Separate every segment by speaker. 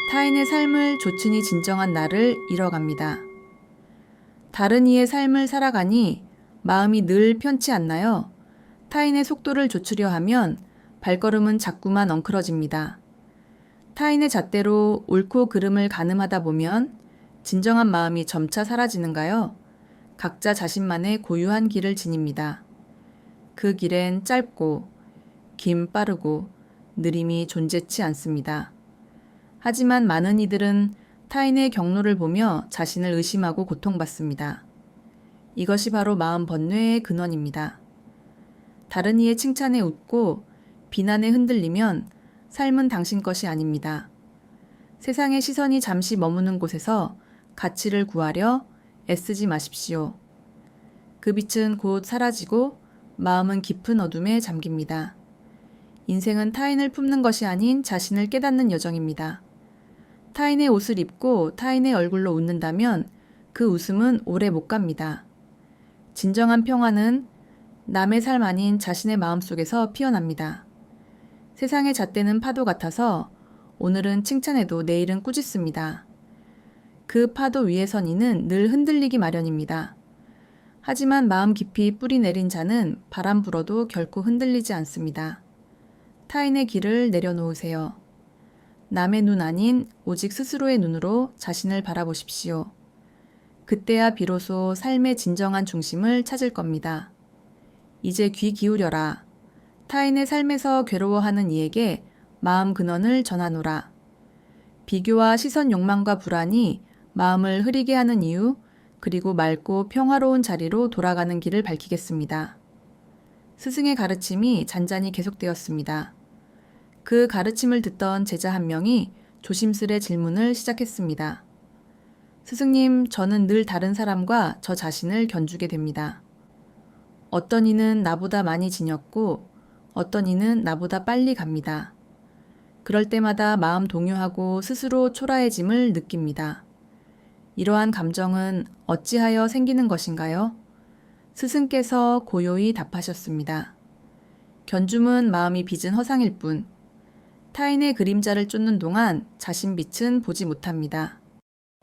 Speaker 1: 타인의 삶을 조친히 진정한 나를 잃어갑니다. 다른 이의 삶을 살아가니 마음이 늘 편치 않나요? 타인의 속도를 좇으려 하면 발걸음은 자꾸만 엉클어집니다. 타인의 잣대로 옳고 그름을 가늠하다 보면 진정한 마음이 점차 사라지는가요? 각자 자신만의 고유한 길을 지닙니다. 그 길엔 짧고 긴 빠르고 느림이 존재치 않습니다. 하지만 많은 이들은 타인의 경로를 보며 자신을 의심하고 고통받습니다. 이것이 바로 마음 번뇌의 근원입니다. 다른 이의 칭찬에 웃고 비난에 흔들리면 삶은 당신 것이 아닙니다. 세상의 시선이 잠시 머무는 곳에서 가치를 구하려 애쓰지 마십시오. 그 빛은 곧 사라지고 마음은 깊은 어둠에 잠깁니다. 인생은 타인을 품는 것이 아닌 자신을 깨닫는 여정입니다. 타인의 옷을 입고 타인의 얼굴로 웃는다면 그 웃음은 오래 못 갑니다. 진정한 평화는 남의 삶 아닌 자신의 마음 속에서 피어납니다. 세상의 잣대는 파도 같아서 오늘은 칭찬해도 내일은 꾸짖습니다. 그 파도 위에 선 이는 늘 흔들리기 마련입니다. 하지만 마음 깊이 뿌리 내린 자는 바람 불어도 결코 흔들리지 않습니다. 타인의 길을 내려놓으세요. 남의 눈 아닌 오직 스스로의 눈으로 자신을 바라보십시오. 그때야 비로소 삶의 진정한 중심을 찾을 겁니다. 이제 귀 기울여라. 타인의 삶에서 괴로워하는 이에게 마음 근원을 전하노라. 비교와 시선 욕망과 불안이 마음을 흐리게 하는 이유, 그리고 맑고 평화로운 자리로 돌아가는 길을 밝히겠습니다. 스승의 가르침이 잔잔히 계속되었습니다. 그 가르침을 듣던 제자 한 명이 조심스레 질문을 시작했습니다. 스승님, 저는 늘 다른 사람과 저 자신을 견주게 됩니다. 어떤 이는 나보다 많이 지녔고 어떤 이는 나보다 빨리 갑니다. 그럴 때마다 마음 동요하고 스스로 초라해짐을 느낍니다. 이러한 감정은 어찌하여 생기는 것인가요? 스승께서 고요히 답하셨습니다. 견줌은 마음이 빚은 허상일 뿐, 타인의 그림자를 쫓는 동안 자신 빛은 보지 못합니다.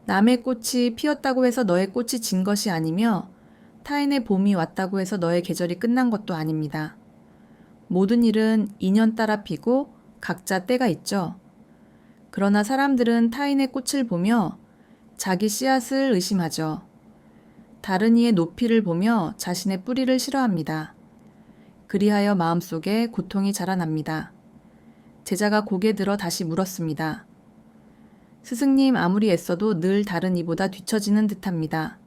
Speaker 1: 남의 꽃이 피었다고 해서 너의 꽃이 진 것이 아니며 타인의 봄이 왔다고 해서 너의 계절이 끝난 것도 아닙니다. 모든 일은 인연 따라 피고 각자 때가 있죠. 그러나 사람들은 타인의 꽃을 보며 자기 씨앗을 의심하죠. 다른 이의 높이를 보며 자신의 뿌리를 싫어합니다. 그리하여 마음속에 고통이 자라납니다. 제자가 고개 들어 다시 물었습니다. 스승님, 아무리 애써도 늘 다른 이보다 뒤처지는 듯합니다.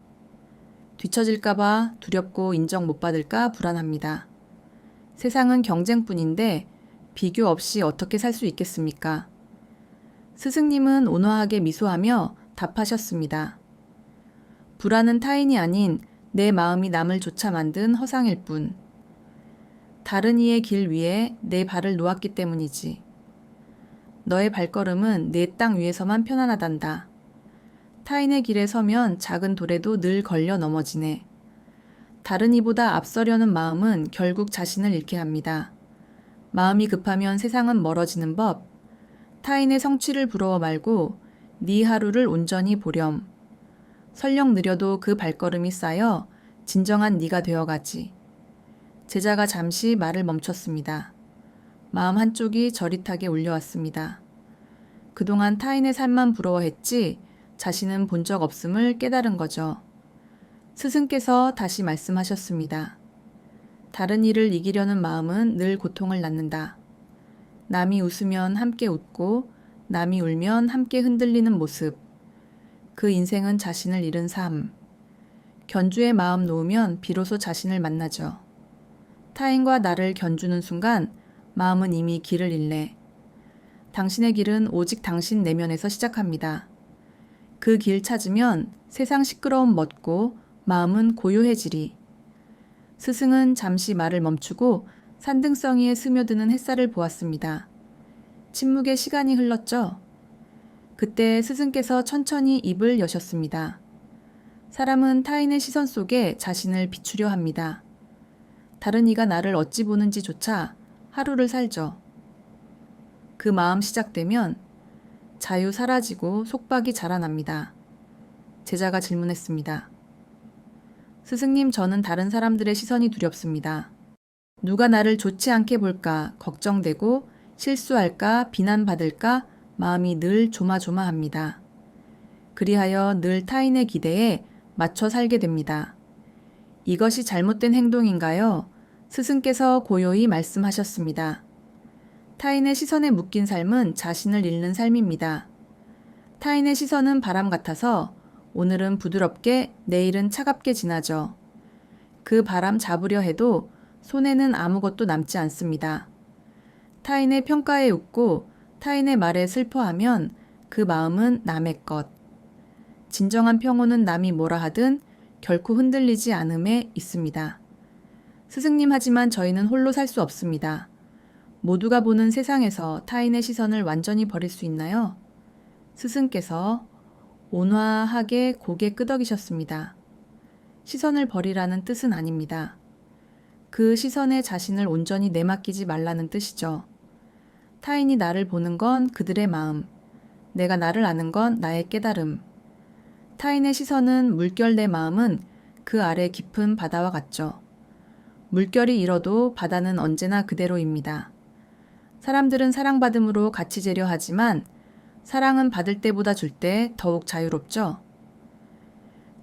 Speaker 1: 뒤처질까봐 두렵고 인정 못 받을까 불안합니다. 세상은 경쟁뿐인데 비교 없이 어떻게 살 수 있겠습니까? 스승님은 온화하게 미소하며 답하셨습니다. 불안은 타인이 아닌 내 마음이 남을 조차 만든 허상일 뿐. 다른 이의 길 위에 내 발을 놓았기 때문이지. 너의 발걸음은 내 땅 위에서만 편안하단다. 타인의 길에 서면 작은 돌에도 늘 걸려 넘어지네. 다른 이보다 앞서려는 마음은 결국 자신을 잃게 합니다. 마음이 급하면 세상은 멀어지는 법. 타인의 성취를 부러워 말고 네 하루를 온전히 보렴. 설령 느려도 그 발걸음이 쌓여 진정한 네가 되어가지. 제자가 잠시 말을 멈췄습니다. 마음 한쪽이 저릿하게 울려왔습니다. 그동안 타인의 삶만 부러워했지 자신은 본 적 없음을 깨달은 거죠. 스승께서 다시 말씀하셨습니다. 다른 이를 이기려는 마음은 늘 고통을 낳는다. 남이 웃으면 함께 웃고 남이 울면 함께 흔들리는 모습. 그 인생은 자신을 잃은 삶. 견주의 마음 놓으면 비로소 자신을 만나죠. 타인과 나를 견주는 순간 마음은 이미 길을 잃네. 당신의 길은 오직 당신 내면에서 시작합니다. 그 길 찾으면 세상 시끄러움 멎고 마음은 고요해지리. 스승은 잠시 말을 멈추고 산등성이에 스며드는 햇살을 보았습니다. 침묵의 시간이 흘렀죠. 그때 스승께서 천천히 입을 여셨습니다. 사람은 타인의 시선 속에 자신을 비추려 합니다. 다른 이가 나를 어찌 보는지조차 하루를 살죠. 그 마음 시작되면 자유 사라지고 속박이 자라납니다. 제자가 질문했습니다. 스승님, 저는 다른 사람들의 시선이 두렵습니다. 누가 나를 좋지 않게 볼까 걱정되고 실수할까 비난받을까 마음이 늘 조마조마합니다. 그리하여 늘 타인의 기대에 맞춰 살게 됩니다. 이것이 잘못된 행동인가요? 스승께서 고요히 말씀하셨습니다. 타인의 시선에 묶인 삶은 자신을 잃는 삶입니다. 타인의 시선은 바람 같아서 오늘은 부드럽게 내일은 차갑게 지나죠. 그 바람 잡으려 해도 손에는 아무것도 남지 않습니다. 타인의 평가에 웃고 타인의 말에 슬퍼하면 그 마음은 남의 것. 진정한 평온은 남이 뭐라 하든 결코 흔들리지 않음에 있습니다. 스승님, 하지만 저희는 홀로 살 수 없습니다. 모두가 보는 세상에서 타인의 시선을 완전히 버릴 수 있나요? 스승께서 온화하게 고개 끄덕이셨습니다. 시선을 버리라는 뜻은 아닙니다. 그 시선에 자신을 온전히 내맡기지 말라는 뜻이죠. 타인이 나를 보는 건 그들의 마음, 내가 나를 아는 건 나의 깨달음. 타인의 시선은 물결, 내 마음은 그 아래 깊은 바다와 같죠. 물결이 일어도 바다는 언제나 그대로입니다. 사람들은 사랑받음으로 같이 재려 하지만 사랑은 받을 때보다 줄 때 더욱 자유롭죠.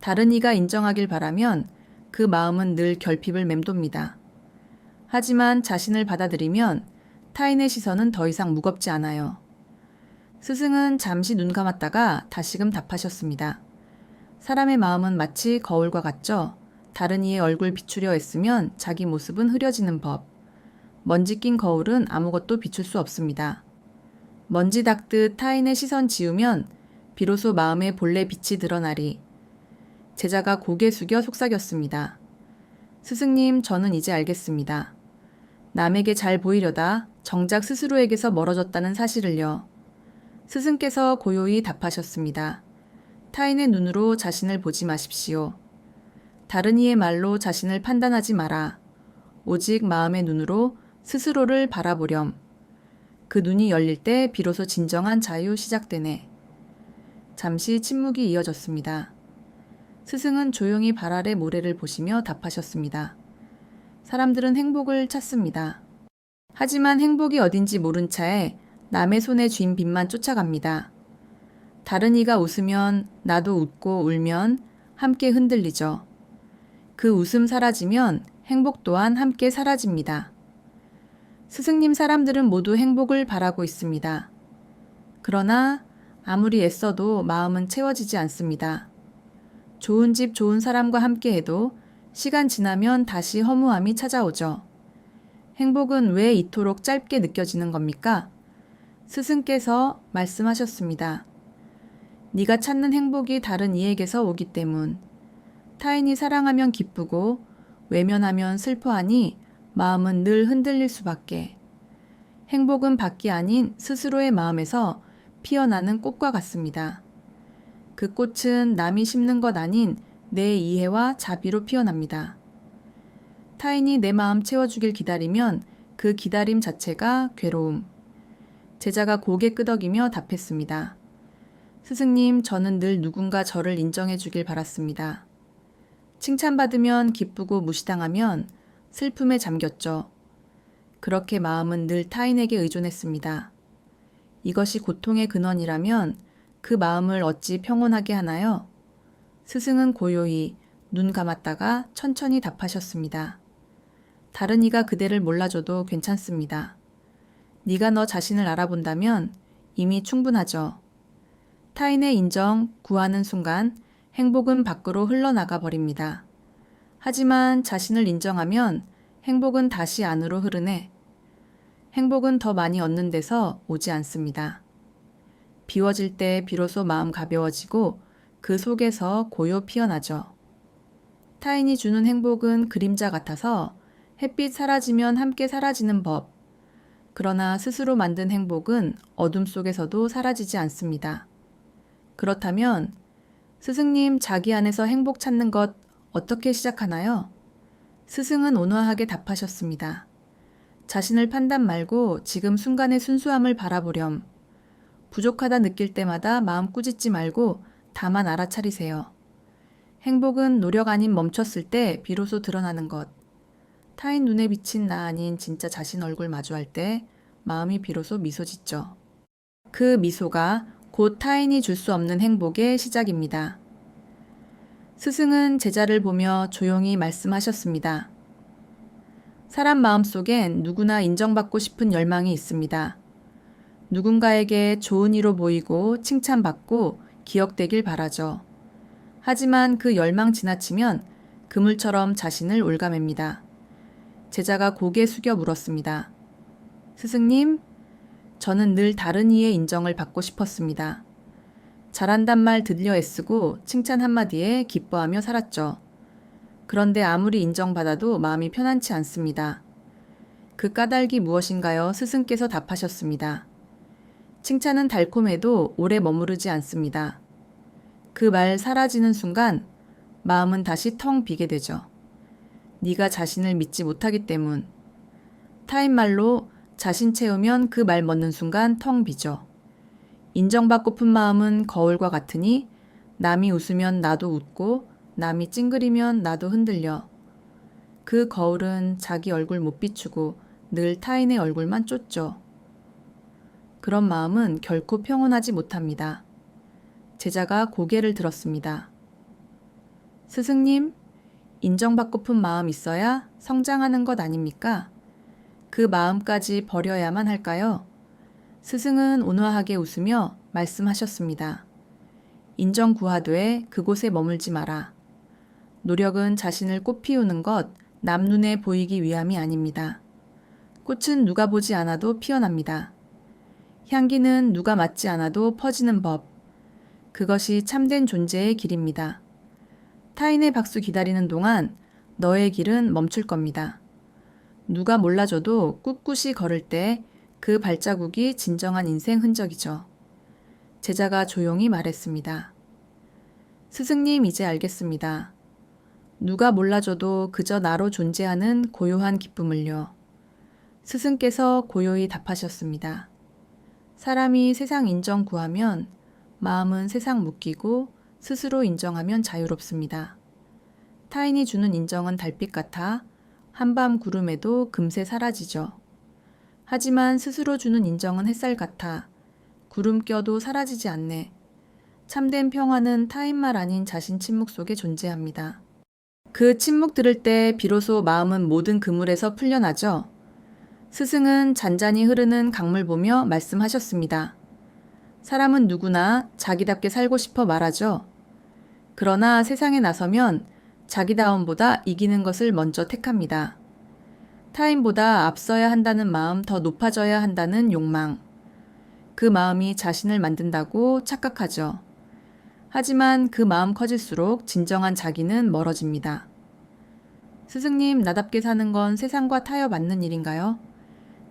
Speaker 1: 다른 이가 인정하길 바라면 그 마음은 늘 결핍을 맴돕니다. 하지만 자신을 받아들이면 타인의 시선은 더 이상 무겁지 않아요. 스승은 잠시 눈 감았다가 다시금 답하셨습니다. 사람의 마음은 마치 거울과 같죠. 다른 이의 얼굴 비추려 애쓰면 자기 모습은 흐려지는 법. 먼지 낀 거울은 아무것도 비출 수 없습니다. 먼지 닦듯 타인의 시선 지우면 비로소 마음의 본래 빛이 드러나리. 제자가 고개 숙여 속삭였습니다. 스승님, 저는 이제 알겠습니다. 남에게 잘 보이려다 정작 스스로에게서 멀어졌다는 사실을요. 스승께서 고요히 답하셨습니다. 타인의 눈으로 자신을 보지 마십시오. 다른 이의 말로 자신을 판단하지 마라. 오직 마음의 눈으로 스스로를 바라보렴. 그 눈이 열릴 때 비로소 진정한 자유 시작되네. 잠시 침묵이 이어졌습니다. 스승은 조용히 발 아래 모래를 보시며 답하셨습니다. 사람들은 행복을 찾습니다. 하지만 행복이 어딘지 모른 차에 남의 손에 쥔 빛만 쫓아갑니다. 다른 이가 웃으면 나도 웃고 울면 함께 흔들리죠. 그 웃음 사라지면 행복 또한 함께 사라집니다. 스승님, 사람들은 모두 행복을 바라고 있습니다. 그러나 아무리 애써도 마음은 채워지지 않습니다. 좋은 집, 좋은 사람과 함께해도 시간 지나면 다시 허무함이 찾아오죠. 행복은 왜 이토록 짧게 느껴지는 겁니까? 스승께서 말씀하셨습니다. 네가 찾는 행복이 다른 이에게서 오기 때문. 타인이 사랑하면 기쁘고 외면하면 슬퍼하니 마음은 늘 흔들릴 수밖에. 행복은 밖이 아닌 스스로의 마음에서 피어나는 꽃과 같습니다. 그 꽃은 남이 심는 것 아닌 내 이해와 자비로 피어납니다. 타인이 내 마음 채워주길 기다리면 그 기다림 자체가 괴로움. 제자가 고개 끄덕이며 답했습니다. 스승님, 저는 늘 누군가 저를 인정해 주길 바랐습니다. 칭찬받으면 기쁘고 무시당하면 슬픔에 잠겼죠. 그렇게 마음은 늘 타인에게 의존했습니다. 이것이 고통의 근원이라면 그 마음을 어찌 평온하게 하나요? 스승은 고요히 눈 감았다가 천천히 답하셨습니다. 다른 이가 그대를 몰라줘도 괜찮습니다. 네가 너 자신을 알아본다면 이미 충분하죠. 타인의 인정, 구하는 순간 행복은 밖으로 흘러나가 버립니다. 하지만 자신을 인정하면 행복은 다시 안으로 흐르네. 행복은 더 많이 얻는 데서 오지 않습니다. 비워질 때 비로소 마음 가벼워지고 그 속에서 고요 피어나죠. 타인이 주는 행복은 그림자 같아서 햇빛 사라지면 함께 사라지는 법. 그러나 스스로 만든 행복은 어둠 속에서도 사라지지 않습니다. 그렇다면 스승님, 자기 안에서 행복 찾는 것 어떻게 시작하나요? 스승은 온화하게 답하셨습니다. 자신을 판단 말고 지금 순간의 순수함을 바라보렴. 부족하다 느낄 때마다 마음 꾸짖지 말고 다만 알아차리세요. 행복은 노력 아닌 멈췄을 때 비로소 드러나는 것. 타인 눈에 비친 나 아닌 진짜 자신 얼굴 마주할 때 마음이 비로소 미소 짓죠. 그 미소가 곧 타인이 줄 수 없는 행복의 시작입니다. 스승은 제자를 보며 조용히 말씀하셨습니다. 사람 마음속엔 누구나 인정받고 싶은 열망이 있습니다. 누군가에게 좋은 이로 보이고 칭찬받고 기억되길 바라죠. 하지만 그 열망 지나치면 그물처럼 자신을 올가맵니다. 제자가 고개 숙여 물었습니다. 스승님, 저는 늘 다른 이의 인정을 받고 싶었습니다. 잘한단 말 들려 애쓰고 칭찬 한마디에 기뻐하며 살았죠. 그런데 아무리 인정받아도 마음이 편안치 않습니다. 그 까닭이 무엇인가요? 스승께서 답하셨습니다. 칭찬은 달콤해도 오래 머무르지 않습니다. 그 말 사라지는 순간 마음은 다시 텅 비게 되죠. 네가 자신을 믿지 못하기 때문. 타인 말로 자신 채우면 그 말 멎는 순간 텅 비죠. 인정받고픈 마음은 거울과 같으니 남이 웃으면 나도 웃고 남이 찡그리면 나도 흔들려. 그 거울은 자기 얼굴 못 비추고 늘 타인의 얼굴만 쫓죠. 그런 마음은 결코 평온하지 못합니다. 제자가 고개를 들었습니다. 스승님, 인정받고픈 마음 있어야 성장하는 것 아닙니까? 그 마음까지 버려야만 할까요? 스승은 온화하게 웃으며 말씀하셨습니다. 인정 구하되 그곳에 머물지 마라. 노력은 자신을 꽃 피우는 것, 남 눈에 보이기 위함이 아닙니다. 꽃은 누가 보지 않아도 피어납니다. 향기는 누가 맡지 않아도 퍼지는 법. 그것이 참된 존재의 길입니다. 타인의 박수 기다리는 동안 너의 길은 멈출 겁니다. 누가 몰라줘도 꿋꿋이 걸을 때 그 발자국이 진정한 인생 흔적이죠. 제자가 조용히 말했습니다. 스승님, 이제 알겠습니다. 누가 몰라줘도 그저 나로 존재하는 고요한 기쁨을요. 스승께서 고요히 답하셨습니다. 사람이 세상 인정 구하면 마음은 세상 묶이고 스스로 인정하면 자유롭습니다. 타인이 주는 인정은 달빛 같아 한밤 구름에도 금세 사라지죠. 하지만 스스로 주는 인정은 햇살 같아 구름 껴도 사라지지 않네. 참된 평화는 타인 말 아닌 자신 침묵 속에 존재합니다. 그 침묵 들을 때 비로소 마음은 모든 그물에서 풀려나죠. 스승은 잔잔히 흐르는 강물 보며 말씀하셨습니다. 사람은 누구나 자기답게 살고 싶어 말하죠. 그러나 세상에 나서면 자기다움보다 이기는 것을 먼저 택합니다. 타인보다 앞서야 한다는 마음, 더 높아져야 한다는 욕망. 그 마음이 자신을 만든다고 착각하죠. 하지만 그 마음 커질수록 진정한 자기는 멀어집니다. 스승님, 나답게 사는 건 세상과 타협 않는 일인가요?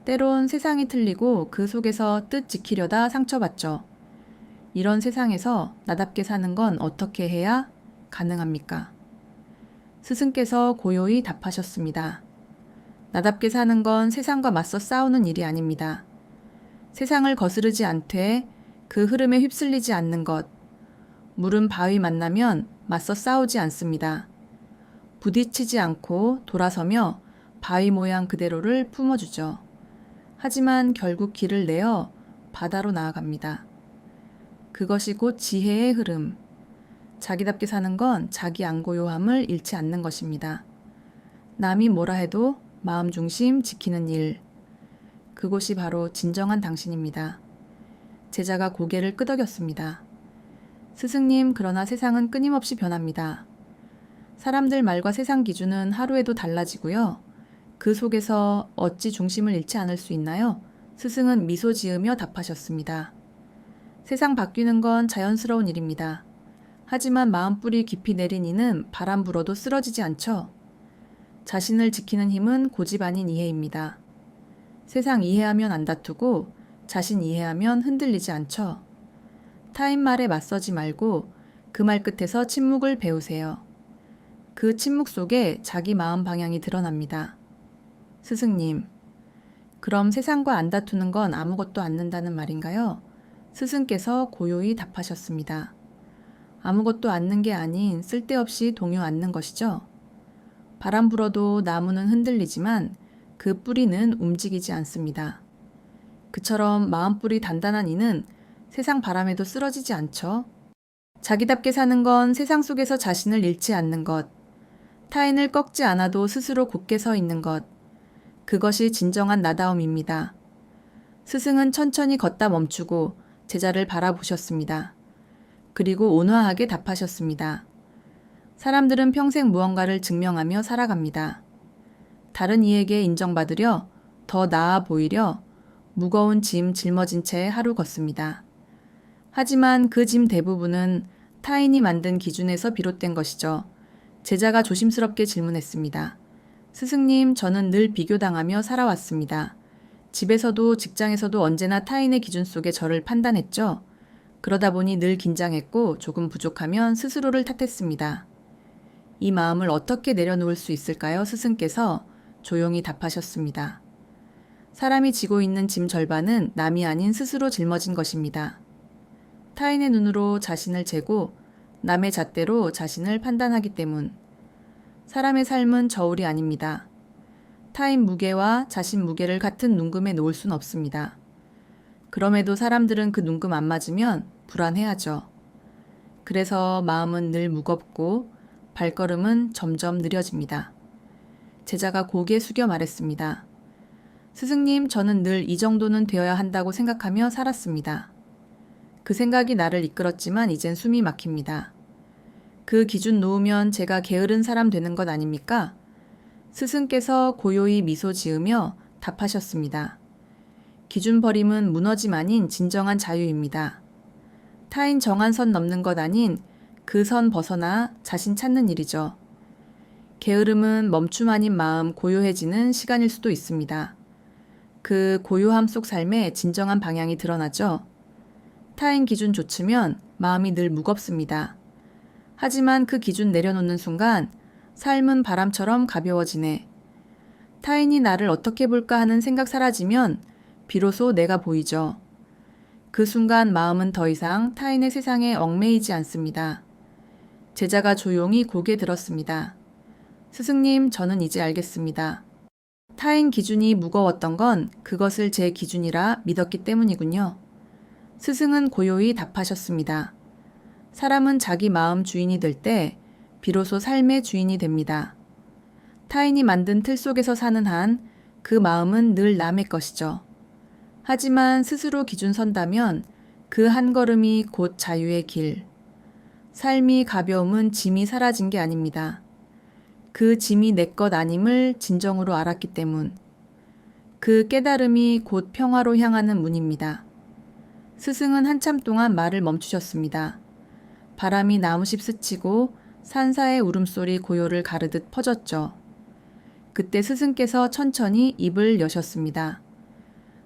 Speaker 1: 때론 세상이 틀리고 그 속에서 뜻 지키려다 상처받죠. 이런 세상에서 나답게 사는 건 어떻게 해야 가능합니까? 스승께서 고요히 답하셨습니다. 나답게 사는 건 세상과 맞서 싸우는 일이 아닙니다. 세상을 거스르지 않되 그 흐름에 휩쓸리지 않는 것. 물은 바위 만나면 맞서 싸우지 않습니다. 부딪히지 않고 돌아서며 바위 모양 그대로를 품어주죠. 하지만 결국 길을 내어 바다로 나아갑니다. 그것이 곧 지혜의 흐름. 자기답게 사는 건 자기 안고요함을 잃지 않는 것입니다. 남이 뭐라 해도 마음 중심 지키는 일. 그곳이 바로 진정한 당신입니다. 제자가 고개를 끄덕였습니다. 스승님, 그러나 세상은 끊임없이 변합니다. 사람들 말과 세상 기준은 하루에도 달라지고요. 그 속에서 어찌 중심을 잃지 않을 수 있나요? 스승은 미소 지으며 답하셨습니다. 세상 바뀌는 건 자연스러운 일입니다. 하지만 마음뿌리 깊이 내린 이는 바람 불어도 쓰러지지 않죠. 자신을 지키는 힘은 고집 아닌 이해입니다. 세상 이해하면 안 다투고 자신 이해하면 흔들리지 않죠. 타인 말에 맞서지 말고 그 말 끝에서 침묵을 배우세요. 그 침묵 속에 자기 마음 방향이 드러납니다. 스승님, 그럼 세상과 안 다투는 건 아무것도 않는다는 말인가요? 스승께서 고요히 답하셨습니다. 아무것도 않는 게 아닌 쓸데없이 동요 앉는 것이죠. 바람 불어도 나무는 흔들리지만 그 뿌리는 움직이지 않습니다. 그처럼 마음뿌리 단단한 이는 세상 바람에도 쓰러지지 않죠. 자기답게 사는 건 세상 속에서 자신을 잃지 않는 것, 타인을 꺾지 않아도 스스로 곧게 서 있는 것, 그것이 진정한 나다움입니다. 스승은 천천히 걷다 멈추고 제자를 바라보셨습니다. 그리고 온화하게 답하셨습니다. 사람들은 평생 무언가를 증명하며 살아갑니다. 다른 이에게 인정받으려, 더 나아 보이려 무거운 짐 짊어진 채 하루 걷습니다. 하지만 그 짐 대부분은 타인이 만든 기준에서 비롯된 것이죠. 제자가 조심스럽게 질문했습니다. 스승님, 저는 늘 비교당하며 살아왔습니다. 집에서도 직장에서도 언제나 타인의 기준 속에 저를 판단했죠. 그러다 보니 늘 긴장했고 조금 부족하면 스스로를 탓했습니다. 이 마음을 어떻게 내려놓을 수 있을까요? 스승께서 조용히 답하셨습니다. 사람이 지고 있는 짐 절반은 남이 아닌 스스로 짊어진 것입니다. 타인의 눈으로 자신을 재고 남의 잣대로 자신을 판단하기 때문. 사람의 삶은 저울이 아닙니다. 타인 무게와 자신 무게를 같은 눈금에 놓을 순 없습니다. 그럼에도 사람들은 그 눈금 안 맞으면 불안해하죠. 그래서 마음은 늘 무겁고 발걸음은 점점 느려집니다. 제자가 고개 숙여 말했습니다. 스승님, 저는 늘 이 정도는 되어야 한다고 생각하며 살았습니다. 그 생각이 나를 이끌었지만 이젠 숨이 막힙니다. 그 기준 놓으면 제가 게으른 사람 되는 것 아닙니까? 스승께서 고요히 미소 지으며 답하셨습니다. 기준 버림은 무너짐 아닌 진정한 자유입니다. 타인 정한 선 넘는 것 아닌 그 선 벗어나 자신 찾는 일이죠. 게으름은 멈춤 아닌 마음 고요해지는 시간일 수도 있습니다. 그 고요함 속 삶에 진정한 방향이 드러나죠. 타인 기준 좇으면 마음이 늘 무겁습니다. 하지만 그 기준 내려놓는 순간 삶은 바람처럼 가벼워지네. 타인이 나를 어떻게 볼까 하는 생각 사라지면 비로소 내가 보이죠. 그 순간 마음은 더 이상 타인의 세상에 얽매이지 않습니다. 제자가 조용히 고개 들었습니다. 스승님, 저는 이제 알겠습니다. 타인 기준이 무거웠던 건 그것을 제 기준이라 믿었기 때문이군요. 스승은 고요히 답하셨습니다. 사람은 자기 마음 주인이 될 때 비로소 삶의 주인이 됩니다. 타인이 만든 틀 속에서 사는 한 그 마음은 늘 남의 것이죠. 하지만 스스로 기준 선다면 그 한 걸음이 곧 자유의 길. 삶이 가벼움은 짐이 사라진 게 아닙니다. 그 짐이 내 것 아님을 진정으로 알았기 때문. 그 깨달음이 곧 평화로 향하는 문입니다. 스승은 한참 동안 말을 멈추셨습니다. 바람이 나무십 스치고 산사의 울음소리 고요를 가르듯 퍼졌죠. 그때 스승께서 천천히 입을 여셨습니다.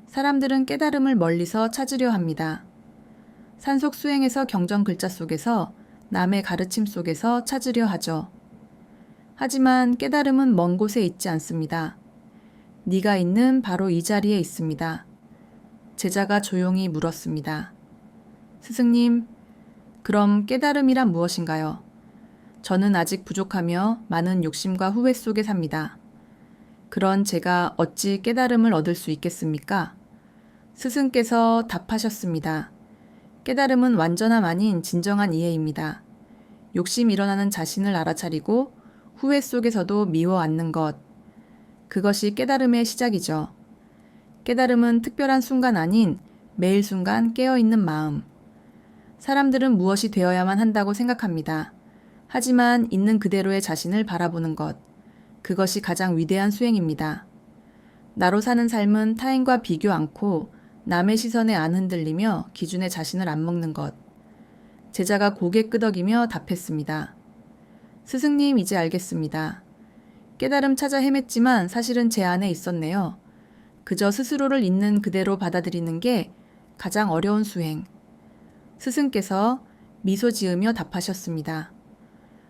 Speaker 1: 사람들은 깨달음을 멀리서 찾으려 합니다. 산속 수행에서 경전 글자 속에서 남의 가르침 속에서 찾으려 하죠. 하지만 깨달음은 먼 곳에 있지 않습니다. 네가 있는 바로 이 자리에 있습니다. 제자가 조용히 물었습니다. 스승님, 그럼 깨달음이란 무엇인가요? 저는 아직 부족하며 많은 욕심과 후회 속에 삽니다. 그런 제가 어찌 깨달음을 얻을 수 있겠습니까? 스승께서 답하셨습니다. 깨달음은 완전함 아닌 진정한 이해입니다. 욕심 일어나는 자신을 알아차리고 후회 속에서도 미워 않는 것. 그것이 깨달음의 시작이죠. 깨달음은 특별한 순간 아닌 매일 순간 깨어있는 마음. 사람들은 무엇이 되어야만 한다고 생각합니다. 하지만 있는 그대로의 자신을 바라보는 것. 그것이 가장 위대한 수행입니다. 나로 사는 삶은 타인과 비교 않고 남의 시선에 안 흔들리며 기준에 자신을 안 먹는 것. 제자가 고개 끄덕이며 답했습니다. 스승님, 이제 알겠습니다. 깨달음 찾아 헤맸지만 사실은 제 안에 있었네요. 그저 스스로를 있는 그대로 받아들이는 게 가장 어려운 수행. 스승께서 미소 지으며 답하셨습니다.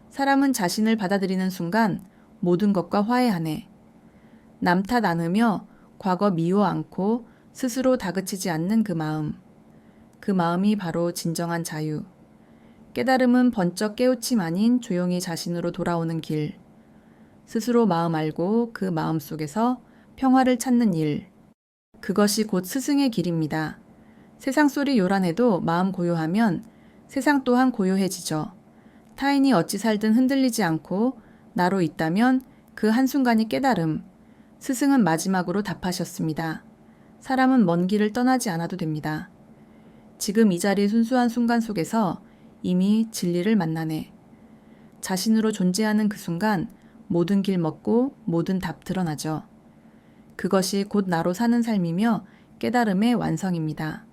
Speaker 1: 사람은 자신을 받아들이는 순간 모든 것과 화해하네. 남 탓 안 하며 과거 미워 않고 스스로 다그치지 않는 그 마음. 그 마음이 바로 진정한 자유. 깨달음은 번쩍 깨우침 아닌 조용히 자신으로 돌아오는 길. 스스로 마음 알고 그 마음 속에서 평화를 찾는 일. 그것이 곧 스승의 길입니다. 세상 소리 요란해도 마음 고요하면 세상 또한 고요해지죠. 타인이 어찌 살든 흔들리지 않고 나로 있다면 그 한순간이 깨달음. 스승은 마지막으로 답하셨습니다. 사람은 먼 길을 떠나지 않아도 됩니다. 지금 이 자리의 순수한 순간 속에서 이미 진리를 만나네. 자신으로 존재하는 그 순간 모든 길 먹고 모든 답 드러나죠. 그것이 곧 나로 사는 삶이며 깨달음의 완성입니다.